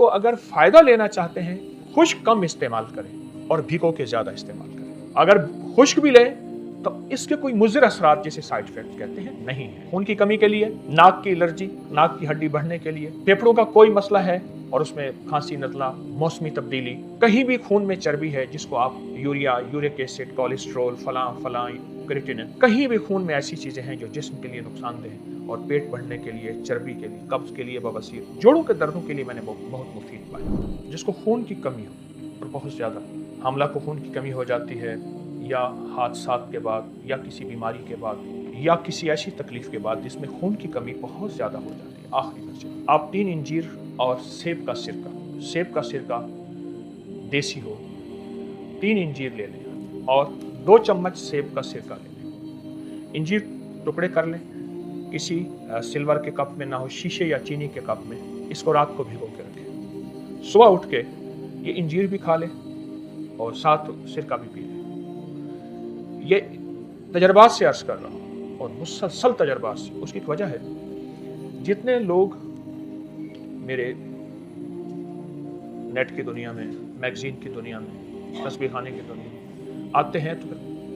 को अगर फायदा लेना चाहते हैं, खुश्क कम इस्तेमाल करें और भिगो के ज्यादा इस्तेमाल करें। अगर खुश्क भी लें तो इसके कोई मुज़िर असरात जिसे साइड इफेक्ट कहते हैं नहीं है। खून की कमी के लिए, नाक की एलर्जी, नाक की हड्डी बढ़ने के लिए, फेफड़ों का कोई मसला है और उसमें खांसी, नज़ला, मौसमी तब्दीली, कहीं भी खून में चर्बी है जिसको आप यूरिया, यूरिक एसिड, कोलेस्ट्रॉल, फलां क्रिएटिनिन, कहीं भी खून में ऐसी चीजें हैं जो जिस्म के लिए नुकसानदेह हैं और पेट बढ़ने के लिए, चर्बी के लिए, कब्ज के लिए, बवासीर, जोड़ों के दर्दों के लिए मैंने बहुत मुफीद पाया। जिसको खून की कमी हो और बहुत ज्यादा, हमला को खून की कमी हो जाती है या हादसात के बाद या किसी बीमारी के बाद या किसी ऐसी तकलीफ के बाद जिसमें खून की कमी बहुत ज्यादा हो जाती है, आखिरी दर्जे, आप 3 इंजीर और सेब का सिरका देसी हो, 3 इंजीर ले लें और 2 चम्मच सेब का सिरका ले लें। इंजीर टुकड़े कर लें, किसी सिल्वर के कप में ना हो, शीशे या चीनी के कप में। इसको रात को भिगो के रखें, सुबह उठ के ये इंजीर भी खा लें और साथ सिरका भी पी लें। ये तजर्बात से अर्ज कर रहा हूँ और मुसलसल तजर्बात से। उसकी एक वजह है, जितने लोग मेरे नेट की दुनिया में, मैगजीन की दुनिया में, तस्वीर खाने की दुनिया में आते हैं तो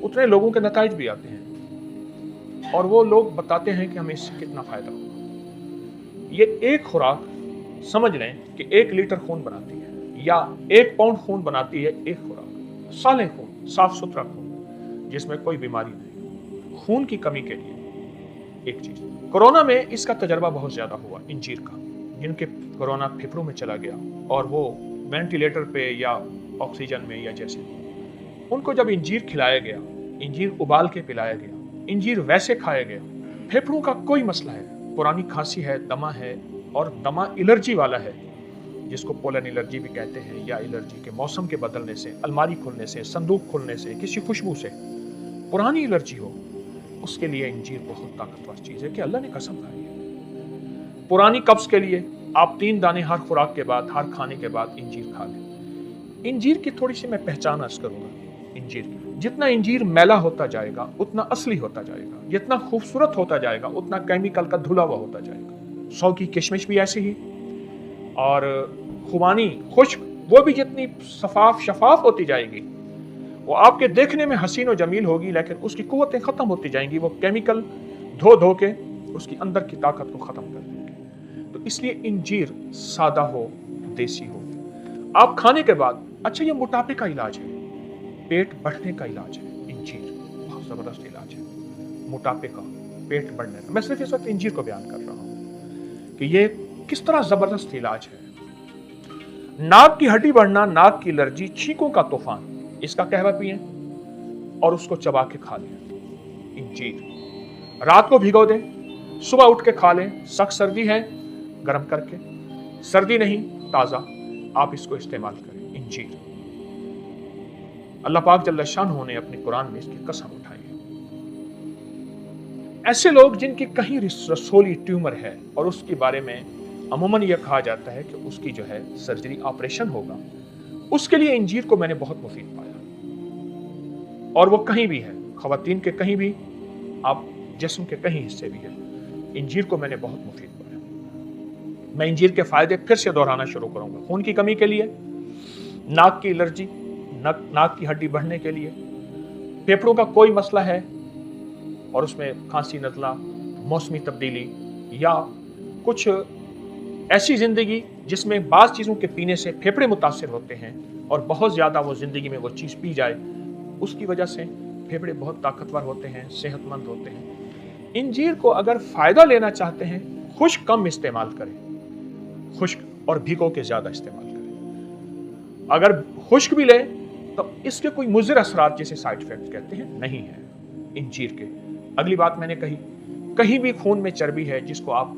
उतने लोगों के नताइज भी आते हैं और वो लोग बताते हैं कि हमें इससे कितना फायदा होगा। ये एक खुराक समझ लें कि 1 लीटर खून बनाती है या 1 पाउंड खून बनाती है। एक खुराक, साले खून, साफ सुथरा खून जिसमें कोई बीमारी नहीं। खून की कमी के लिए एक चीज, कोरोना में इसका तजर्बा बहुत ज्यादा हुआ इंजीर का। जिनके कोरोना फेफड़ों में चला गया और वो वेंटिलेटर पे या ऑक्सीजन में या जैसे, उनको जब इंजीर खिलाया गया, इंजीर उबाल के पिलाया गया, इंजीर वैसे खाया गया, फेफड़ों का कोई मसला है, पुरानी खांसी है, दमा है और दमा एलर्जी वाला है जिसको पोलन एलर्जी भी कहते हैं, या एलर्जी के मौसम के बदलने से, अलमारी खुलने से, संदूक खुलने से, किसी खुशबू से पुरानी एलर्जी हो, उसके लिए इंजीर बहुत ताकतवर चीज है कि अल्लाह ने कसम खाई है। पुरानी कब्ज के लिए आप 3 दाने हर खुराक के बाद, हर खाने के बाद इंजीर खा लें। इंजीर की थोड़ी सी मैं पहचान अर्ज करूंगा। इंजीर की, जितना इंजीर मैला होता जाएगा उतना असली होता जाएगा, जितना खूबसूरत होता जाएगा उतना केमिकल का धुला हुआ होता जाएगा। 100 की किशमिश भी ऐसी ही, और खुबानी खुश्क वो भी जितनी शफाफ होती जाएगी, वो आपके देखने में हसीन और जमील होगी, लेकिन उसकी कुव्वतें खत्म होती जाएंगी। वो केमिकल धो के उसकी अंदर की ताकत को खत्म कर देंगे। तो इसलिए इंजीर सादा हो, देसी हो, आप खाने के बाद, अच्छा ये मोटापे का इलाज है, पेट बढ़ने का इलाज है। इंजीर बहुत जबरदस्त इलाज है मोटापे का, पेट बढ़ने का। मैं सिर्फ इस वक्त इंजीर को बयान कर रहा हूं कि ये किस तरह जबरदस्त इलाज है। नाक की हड्डी बढ़ना, नाक की एलर्जी, छींकों का तूफान, इसका कहवा पिएं और उसको चबा के खा लें। इंजीर रात को भिगो दें, सुबह उठ के खा लें। सख्त सर्दी है गर्म करके, सर्दी नहीं ताजा आप इसको इस्तेमाल करें। इंजीर अल्लाह पाक जल्ल शानहू ने अपने कुरान में इसकी कसम उठाई है। ऐसे लोग जिनकी कहीं रसोली ट्यूमर है और उसके बारे में अमूमन यह कहा जाता है कि उसकी जो है सर्जरी, ऑपरेशन होगा, उसके लिए इंजीर को मैंने बहुत मुफीद पाया। और वो कहीं भी है, खवातीन के कहीं भी, आप जिस्म के कहीं हिस्से भी है, इंजीर को मैंने बहुत मुफीद पाया। मैं इंजीर के फायदे फिर से दोहराना शुरू करूंगा। खून की कमी के लिए, नाक की एलर्जी, नाक की हड्डी बढ़ने के लिए, फेफड़ों का कोई मसला है और उसमें खांसी, नज़ला, मौसमी तब्दीली, या कुछ ऐसी जिंदगी जिसमें बाज़ चीज़ों के पीने से फेफड़े मुतासिर होते हैं और बहुत ज़्यादा वो जिंदगी में वो चीज़ पी जाए, उसकी वजह से फेफड़े बहुत ताकतवर होते हैं, सेहतमंद होते हैं। इंजीर को अगर फ़ायदा लेना चाहते हैं, खुश्क कम इस्तेमाल करें, खुश्क और भिगो के ज़्यादा इस्तेमाल करें। अगर खुश्क भी लें तो इसके कोई मुज़िर असरात जिसे साइड इफेक्ट कहते हैं नहीं है इंजीर के। अगली बात मैंने कही, कहीं भी खून में चर्बी है जिसको आप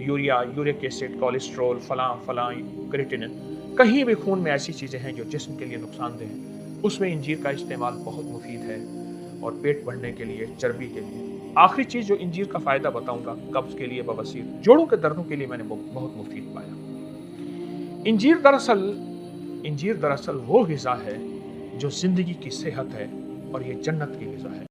यूरिया, यूरिक एसिड, कोलेस्ट्रॉल, फलां क्रिएटिनिन, कहीं भी खून में ऐसी चीज़ें हैं जो जिस्म के लिए नुकसानदेह हैं, उसमें इंजीर का इस्तेमाल बहुत मुफीद है और पेट बढ़ने के लिए, चर्बी के लिए। आखिरी चीज़ जो इंजीर का फ़ायदा बताऊंगा, कब्ज के लिए, बवासीर, जोड़ों के दर्दों के लिए मैंने बहुत मुफीद पाया। इंजीर दरअसल वो ग़िज़ा है जो ज़िंदगी की सेहत है और ये जन्नत की ग़िज़ा है।